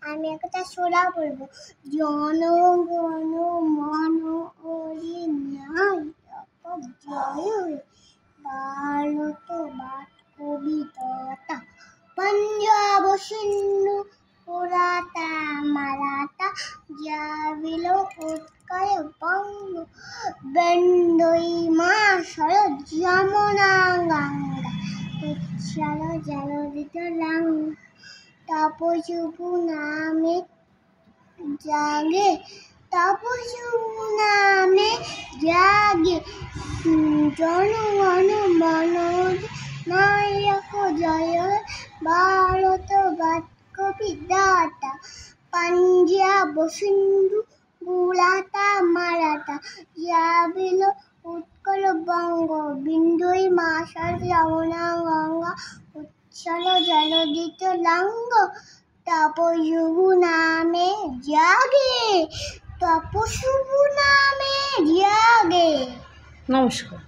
আমি একটা সোরা বলবো। জনগণ মন অধিনায়ক জয় Bharat but Kabita Punjab Sindhu पुराता Maratha Dravida Utkal Bang बंदई martial Jamuna Ganga উচ্ছল জলধিত লাঙ্গা তপসুপু নামে জাগে তপসুপু নামে জাগে জনগণ মন নায়ক জয় Bharat but Kabita Punjab Sindhu पुराता Maratha Dravida Utkal Bang बिंदुई martial Jamuna Ganga উচ্ছল জলধিত লাঙ্গ তপসুপু নামে জাগে তপসুপু নামে জাগে। নমস্কার।